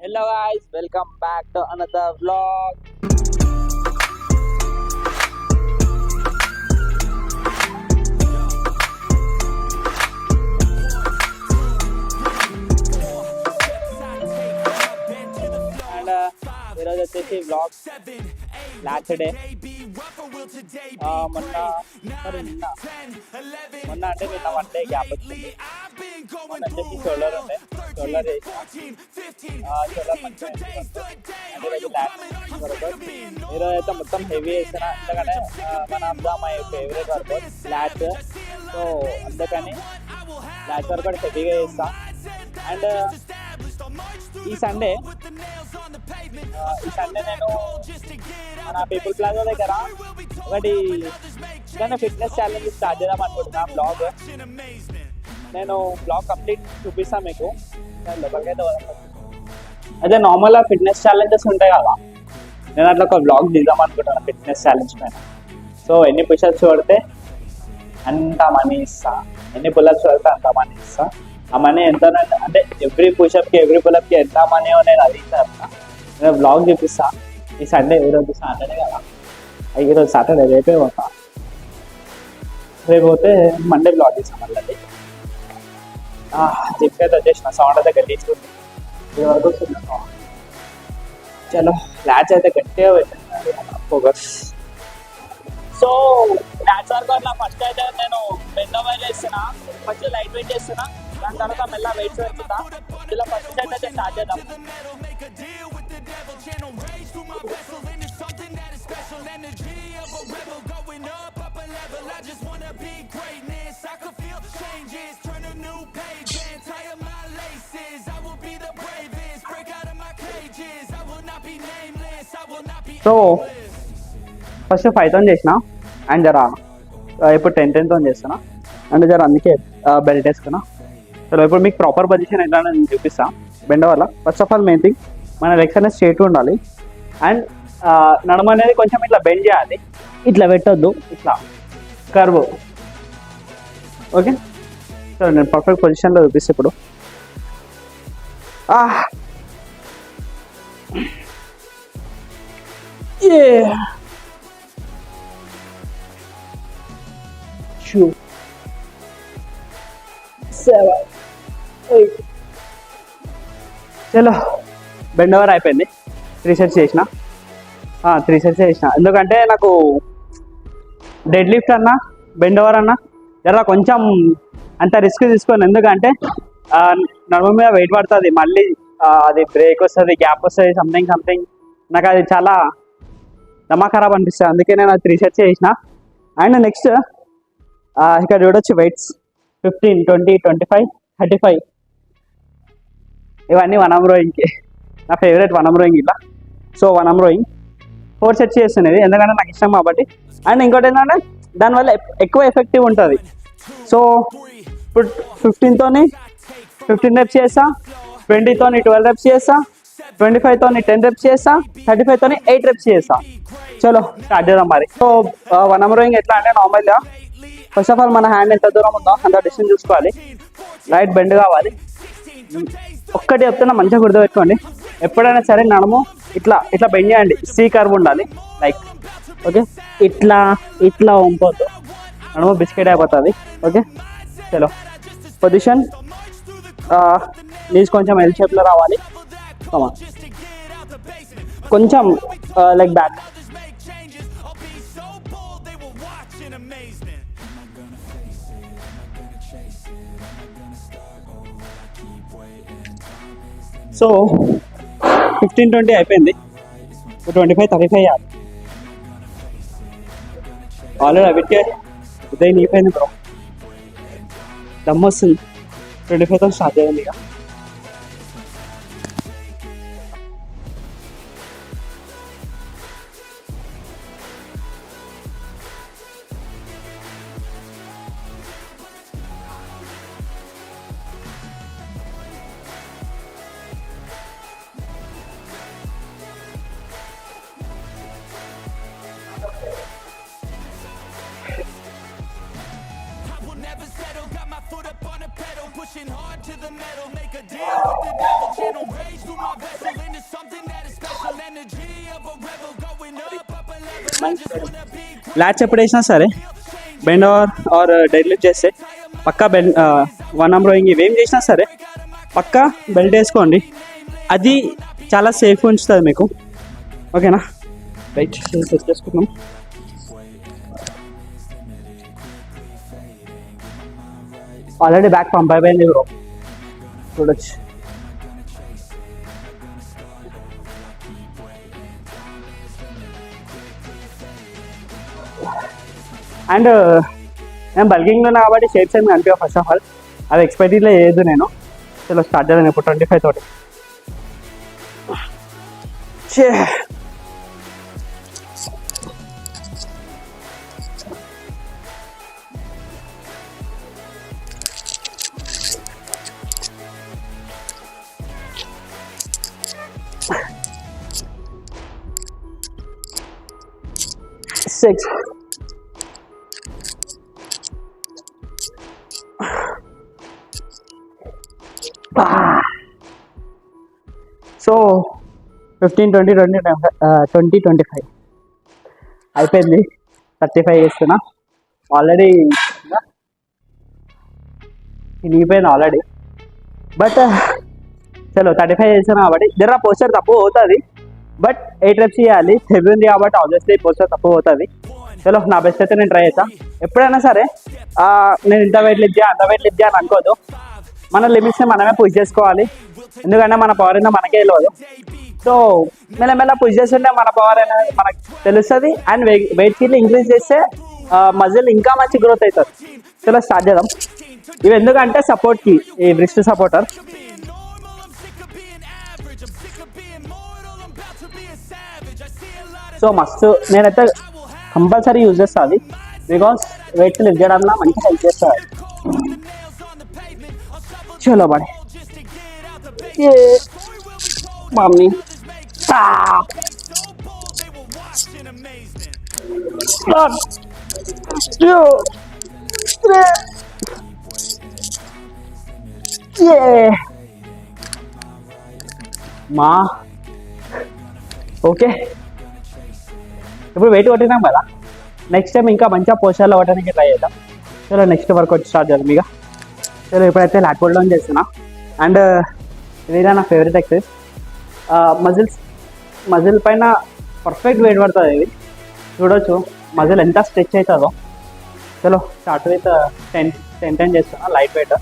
Hello guys, welcome back to another vlog. And ఈరోజు వచ్చేసి vlog last day మొన్న మరి మొన్న అంటే నిన్న వన్ డే గ్యాప్ వచ్చింది. మొన్న వచ్చేసి షోల్డర్ ఉండే షోల్డర్ చేసిన షోల్డర్ మంచిగా ఈరోజు అయితే మొత్తం హెవీ వేసిన. ఎందుకంటే మన అంతా my favourite workout lats, so అందుకని లాచ్ వర్కౌట్ హెవీగా చేస్తా. అండ్ ఈ సండే నేను మన పీపుల్ ప్లాజా దగ్గర ఒకటి ఫిట్నెస్ ఛాలెంజ్ స్టార్ట్ చేద్దాం అనుకుంటున్నా. బ్లాగ్ నేను బ్లాగ్ కంప్లీట్ చూపిస్తాను మీకు. లోపలికైతే అదే నార్మల్గా ఫిట్నెస్ ఛాలెంజెస్ ఉంటాయి కదా, నేను అట్లా ఒక బ్లాగ్ దిద్దాం అనుకుంటున్నాను ఫిట్నెస్ ఛాలెంజ్ పైన. సో ఎన్ని పుషప్స్ కొడితే అంత మనీ ఇస్తా, ఎన్ని పుల్అప్స్ కొడితే అంత మనీ ఇస్తా. ఆ మనీ ఎంత అంటే ఎవ్రీ పుషప్కి ఎవ్రీ పుల్అప్కి ఎంత మనీ నేను అడుగుతాను. నేను బ్లాగ్ చూపిస్తా. ఈ సండే ఈరోజు సాటర్డే కదా, ఈరోజు సాటర్డే రేపే పోతా. రేపు పోతే మండే బ్లాగ్ చేస్తాం. మళ్ళీ జిమ్కి అయితే వచ్చేసిన, సౌండ్ అయితే గట్టించుకుంది. ఇది వరకు వస్తుంది సౌండ్. చలో ల్యాచ్ అయితే గట్టిగా పెట్టింది ఫోకస్. సో ల్యాచ్ వర్కౌట్లో ఫస్ట్ అయితే నేను బెండ్ ఓవర్ చేస్తున్నా. ఫస్ట్ లైట్ వెయిట్ చేస్తున్నా, దాని తర్వాత మెల్ల వెయిట్స్ పెంచుతా. ఇలా ఫస్ట్ సెట్ అయితే స్టార్ట్ చేద్దాం. సో ఫస్ట్ 5తో చేసిన, అండ్ జర ఇప్పుడు 10తో చేస్తున్నా. అండ్ జర అందుకే బెల్ట్ వేసుకున్నా. సో ఇప్పుడు మీకు ప్రాపర్ పొజిషన్ ఎట్లా నేను చూపిస్తా. బెండ వల్ల first of all main thing మన లెగ్స్ అనేది స్ట్రేట్ ఉండాలి. అండ్ నడుమ అనేది కొంచెం ఇట్లా బెండ్ చేయాలి, ఇట్లా పెట్టొద్దు, ఇట్లా కర్వ్. ఓకే, సో నేను పర్ఫెక్ట్ పొజిషన్లో చూపిస్తే ఇప్పుడు చలో బెండ్ ఓవర్ అయిపోయింది. 3 సెట్స్ చేసిన. 3 సెట్స్ చేసిన ఎందుకంటే నాకు డెడ్ లిఫ్ట్ అన్నా బెండ్ ఓవర్ అన్నా జర కొంచెం అంత రిస్క్ తీసుకోను. ఎందుకంటే నడుము మీద వెయిట్ పడుతుంది, మళ్ళీ అది బ్రేక్ వస్తుంది, గ్యాప్ వస్తుంది, సంథింగ్ నాకు అది చాలా దమా ఖరాబ్ అనిపిస్తుంది. అందుకే నేను 3 సెట్స్ చేసిన. అండ్ నెక్స్ట్ ఇక్కడ చూడొచ్చు వెయిట్స్ 15, 20, 25, 35 ఇవన్నీ వన్ ఆర్మ్ రోయింగ్కి. నా ఫేవరెట్ వన్ ఆర్మ్ రోయింగ్ ఇట్లా. So one arm rowing 4 sets చేస్తున్నది ఎందుకంటే నాకు ఇష్టం కాబట్టి. అండ్ ఇంకోటి ఏంటంటే దానివల్ల ఎక్కువ ఎఫెక్టివ్ ఉంటుంది. సో ఇప్పుడు 15 రెప్స్ చేస్తా, 20తో 12 రెప్స్ చేస్తా, 25తో 10 రెప్స్ చేస్తా, 35తో 8 రెప్స్ చేస్తా. చలో స్టార్ట్ చేద్దాం మరి. సో వన్ ఆర్మ్ రోయింగ్ ఎట్లా అంటే నార్మల్గా ఫస్ట్ ఆఫ్ ఆల్ మన హ్యాండ్ ఎంత దూరం ఉందో అంత డిస్టెన్స్ చూసుకోవాలి. రైట్ బెండ్ కావాలి. ఒక్కటి చెప్తున్నా మంచిగా గుర్తుపెట్టుకోండి, ఎప్పుడైనా సరే నడుము ఇట్లా ఇట్లా బెండ్ చేయండి. సి కర్వ్ ఉండాలి లైక్. ఓకే, ఇట్లా వంపొద్దు, నడుము బిస్కెట్ అయిపోతుంది. ఓకే, చలో పొజిషన్ నీస్ కొంచెం ఎల్ షేప్లో రావాలి. కొంచెం లైక్ బ్యాక్. సో 15, 20 అయిపోయింది. 25, 35 చేయాలి. ఆల్రెడీ అవిటికే ఉదయం అయిపోయింది బ్రో, దమ్ వస్తుంది. 25తో స్టార్ట్ చేయండి ఇక. Pushing hard to the metal, make a deal with the devil, channel rage through my vessels. LADS ఎప్పుడు వేసినా సరే బెండ్ ఆర్ డెడ్ లిఫ్ట్ చేస్తే పక్కా బెండ్ వన్ ఆర్మ్ రోయింగ్ ఇవేం చేసినా సరే పక్కా బెల్ట్ వేసుకోండి. అది చాలా సేఫ్ ఉంచుతుంది మీకు. ఓకేనా, రైట్ సెట్ చేసుకుందాం. ఆల్రెడీ బ్యాక్ పంప్ అయిపోయింది బ్రో, చూడొచ్చు. అండ్ నేను బల్కింగ్లో ఉన్నా కాబట్టి షేప్స్ ఏమి కనిపించవు. ఫస్ట్ ఆఫ్ ఆల్ అది ఎక్స్పెక్టెడ్లో చేయదు నేను. చలో స్టార్ట్ చేద్దాం ఇప్పుడు 25 తోటి. Six. సో 15, 20, 25 అయిపోయింది. 35 చేస్తున్నా. Already తినిగిపోయింది already. బట్ చలో 35 చేస్తున్నా కాబట్టి జర పోస్టర్ తప్పు అవుతుంది. బట్ 8 reps చేయాలి. హెవీ ఉంది కాబట్టి ఆబ్వియస్లీ పోస్టర్ తప్పు అవుతుంది. చలో నా బెస్ట్ అయితే నేను ట్రై చేస్తాను. ఎప్పుడైనా సరే నేను ఇంత వెయిట్ లిఫ్ట్ చేయాలి అంత వెయిట్ లిఫ్ట్ చేయాలి అనుకోదు. మన లిమిట్స్ని మనమే పుష్ చేసుకోవాలి. ఎందుకంటే మన పవర్ ఏందో మనకే తెలియదు. సో మెల్లమెల్ల పుష్ చేస్తుంటే మన పవర్ అనేది మనకు తెలుస్తుంది. అండ్ వెయిట్ కిల్ ఇంక్రీజ్ చేస్తే మజిల్ ఇంకా మంచి గ్రోత్ అవుతుంది. చలో స్టార్ట్ చేద్దాం. ఇవి ఎందుకంటే సపోర్ట్కి, ఈ బ్రిస్ట్ సపోర్టర్. సో మస్తు నేనైతే కంపల్సరీ యూజ్ చేస్తుంది. బికాస్ వెయిట్ లిఫ్ట్ చేయడంలో మంచి హెల్ప్ చేస్తుంది. చలో బాయ్ మమ్మీ. మా ఓకే, ఇప్పుడు వెయిట్ కొట్టినాం కదా, నెక్స్ట్ టైం ఇంకా మంచిగా పోస్టర్లో కొట్టడానికి ట్రై చేద్దాం. చలో నెక్స్ట్ వర్కౌట్ స్టార్ట్ చేద్దాం ఇక. చలో ఇప్పుడైతే లాట్ పుల్ డౌన్ చేస్తున్నా. అండ్ ఇదిగా నా ఫేవరెట్ ఎక్సర్సైజ్. మజిల్ పైన పర్ఫెక్ట్ వెయిట్ పడుతుంది. ఇది చూడవచ్చు మజిల్ ఎంత స్ట్రెచ్ అవుతుందో. చలో స్టార్ట్ విత్ 10 చేస్తున్నా లైట్ వెయిట్.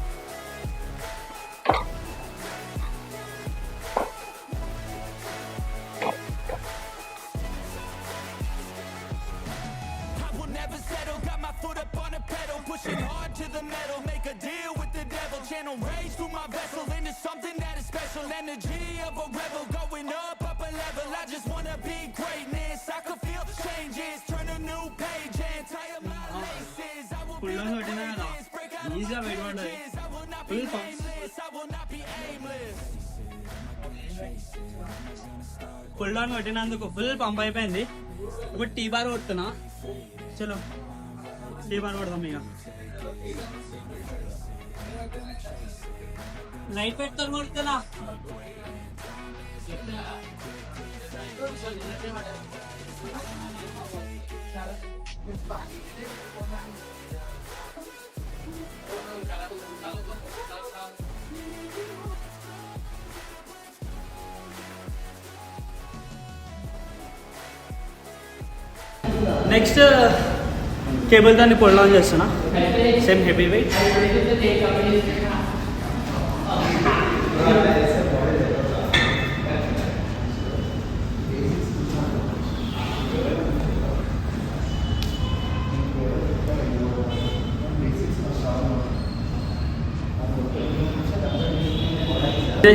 ఫుల్ డౌన్ కొట్టినందుకు ఫుల్ పంప్ అయిపోయింది. ఇప్పుడు టీ బార్ కొడుతున్నా. చలో టీ బార్ కొడదాం ఇక. లైట్ పెట్టుతో కొడుతున్నా. నెక్స్ట్ కేబుల్ దాన్ని పుల్ డౌన్ చేస్తున్నా. Same heavy weight.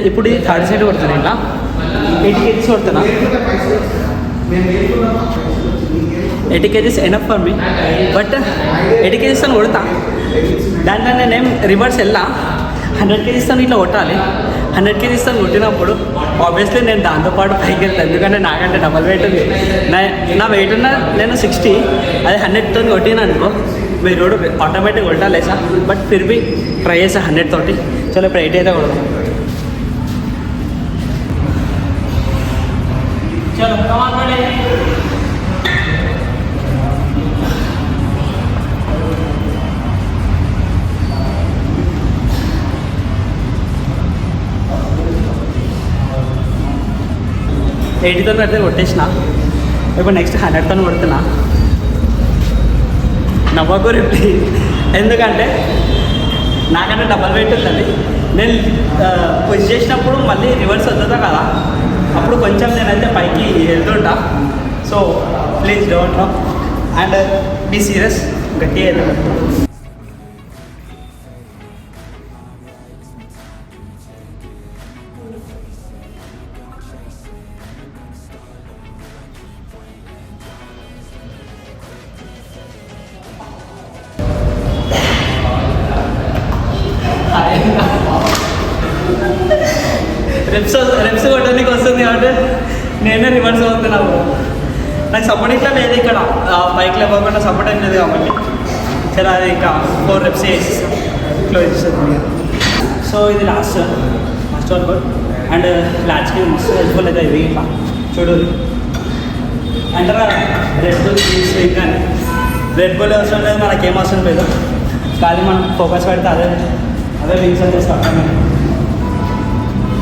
ఇప్పుడు ఈ థర్డ్ సైడ్ కొడుతున్నా. ఇలా 8 kgs కొడుతున్నా. 80 kgs enough for me. But 80 kgs అని కొడతా. దాంట్లో నేనేం రివర్స్ వెళ్ళా. 100 kgs ఇట్లా కొట్టాలి. 100 kgs కొట్టినప్పుడు ఆబ్వియస్లీ నేను దాంతోపాటు పైకి వెళ్తాను. ఎందుకంటే నాకంటే డబల్ వెయిట్ ఉంది. నా వెయిట్ ఉన్న నేను 60, అది 100 కొట్టినా అనుకో మీరు రోడ్డు ఆటోమేటిక్ కొట్టాలి sir. But Phir B try చేసా 100 తోటి. చలో ఇప్పుడు 8 అయితే కొడదాం. చలో 80తో పెడితే కొట్టేసిన. ఇప్పుడు నెక్స్ట్ 100తో కొడుతున్నా. నవ్వకు రిప్లై, ఎందుకంటే నాకంటే డబల్ వెయిట్ ఉందండి. నేను పుష్ చేసినప్పుడు మళ్ళీ రివర్స్ వస్తుందా కదా, అప్పుడు కొంచెం నేనైతే పైకి వెళ్తుంటా. So please don't know and be serious, గట్టిగా వెళ్తాను. రెప్స్ కొట్టడానికి వస్తుంది కాబట్టి నేనే రివర్స్ అవుతున్నాను. నాకు సపోర్ట్ ఇట్లా లేదు ఇక్కడ, బైక్లో ఇవ్వకుండా సపోర్ట్ ఏం లేదు కాబట్టి సరే అది ఇంకా 4 reps చేసి క్లోజ్ చేస్తుంది. సో ఇది లాస్ట్ వర్కౌట్ అండ్ లాస్ట్కి మస్తు హెల్ప్ఫుల్ అవుతుంది ఇది. ఇట్లా చూడు అంటారా రెడ్ బుల్ స్వింగ్ అని, రెడ్ బుల్ అవసరం లేదు, మనకేం అవసరం లేదు, కానీ మనం ఫోకస్ పెడితే అదే వింగ్స్ అని చేస్తాం.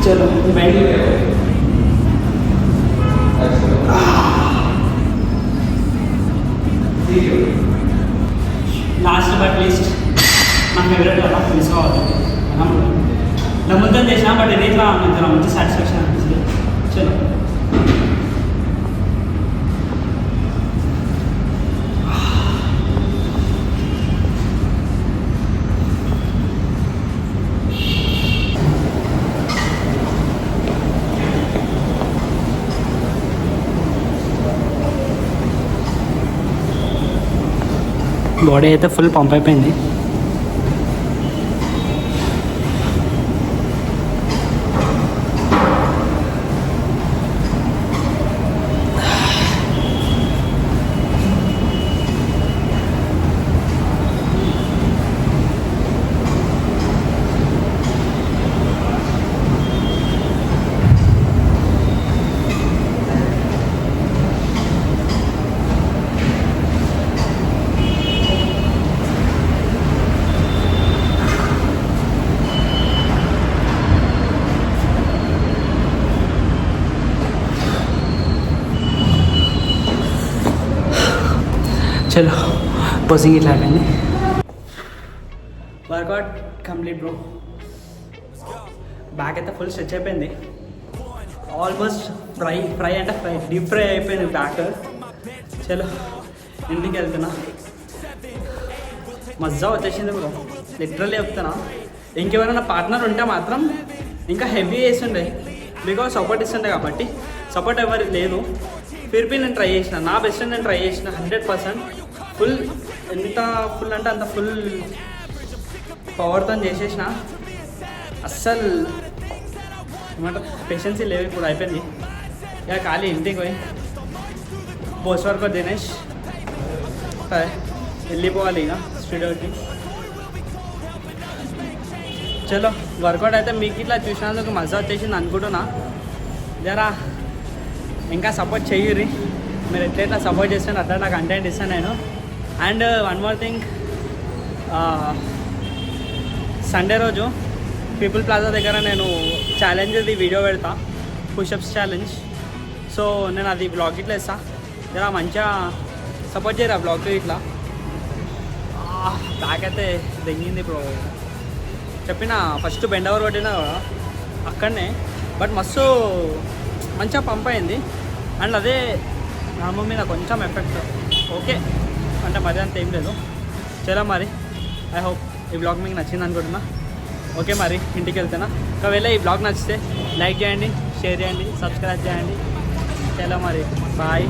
చలో లాస్ట్ బట్ లీస్ట్ నా ఫేవరెట్ కదా, మిస్ కావాలి. నమ్ముతం చేసినా బట్ ఇది ఇట్లా మంచి సాటిస్ఫాక్షన్ అనిపిస్తుంది. చలో బాడీ అయితే ఫుల్ పంప్ అయిపోయింది. చలో పోసింగ్ ఇట్లా అయిపోయింది. Workout complete bro. బ్యాక్ అయితే ఫుల్ స్ట్రెచ్ అయిపోయింది, ఆల్మోస్ట్ ఫ్రై అంటే డీప్ ఫ్రై అయిపోయింది బ్యాక్. చలో ఇంటికి వెళ్తున్నా. మజా వచ్చేసింది బ్రో, లిటరల్లీ చెప్తున్నా. ఇంకెవరైనా పార్ట్నర్ ఉంటే మాత్రం ఇంకా హెవీ వేస్తుండే, బికాజ్ సపోర్ట్ ఇస్తుండే కాబట్టి. సపోర్ట్ ఎవరు లేదు, ఫిర్పి నేను ట్రై చేసిన, నా బెస్ట్ నేను ట్రై చేసిన 100%. ఫుల్ ఎంత ఫుల్ అంటే అంత ఫుల్ పవర్తో చేసేసిన. అస్సలు ఏమంటారు పేషెన్సీ లేవు, ఇప్పుడు అయిపోయింది. ఇక ఖాళీ ఇంటికి పోయి పోస్ట్ వర్కౌట్ దినేష్ వెళ్ళిపోవాలి ఇక స్టూడియోకి. చలో వర్కౌట్ అయితే మీకు ఇట్లా చూసినందుకు మజా వచ్చేసింది అనుకుంటున్నా. జరా ఇంకా సపోర్ట్ చెయ్యుర్రి, మీరు ఎట్లయితే సపోర్ట్ చేస్తాను అట్లా నాకు కంటెంట్ ఇస్తాను నేను. And one more thing, Sunday రోజు పీపుల్ ప్లాజా దగ్గర నేను ఛాలెంజ్ది వీడియో పెడతా, పుషప్స్ ఛాలెంజ్. సో నేను అది బ్లాగ్ ఇట్లా ఇస్తా, ఇలా మంచిగా సపోర్ట్ చేయరు ఆ బ్లాగ్ ఇట్లా. బ్యాక్ అయితే దెంగింది ఇప్పుడు, చెప్పిన ఫస్ట్ బెండ్ ఓవర్ కొట్టినా అక్కడనే, బట్ మస్తు మంచిగా పంప్ అయింది. అండ్ అదే నార్మల్ మీద కొంచెం ఎఫెక్ట్ ఓకే అంటే మరి అంత ఏం లేదు. చలో మరి ఐ హోప్ ఈ బ్లాగ్ మీకు నచ్చింది అనుకుంటున్నా. ఓకే మరి ఇంటికి వెళ్తున్నా. ఒకవేళ ఈ బ్లాగ్ నచ్చితే లైక్ చేయండి, షేర్ చేయండి, సబ్స్క్రైబ్ చేయండి. చలో మరి bye.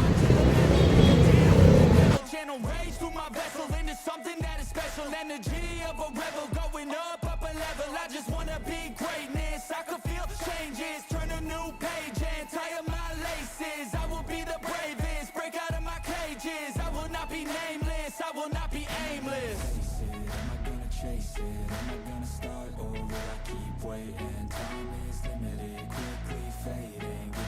I will not be aimless. Am I gonna chase it? Am I gonna start or will I keep waiting? Time is limited, quickly fading.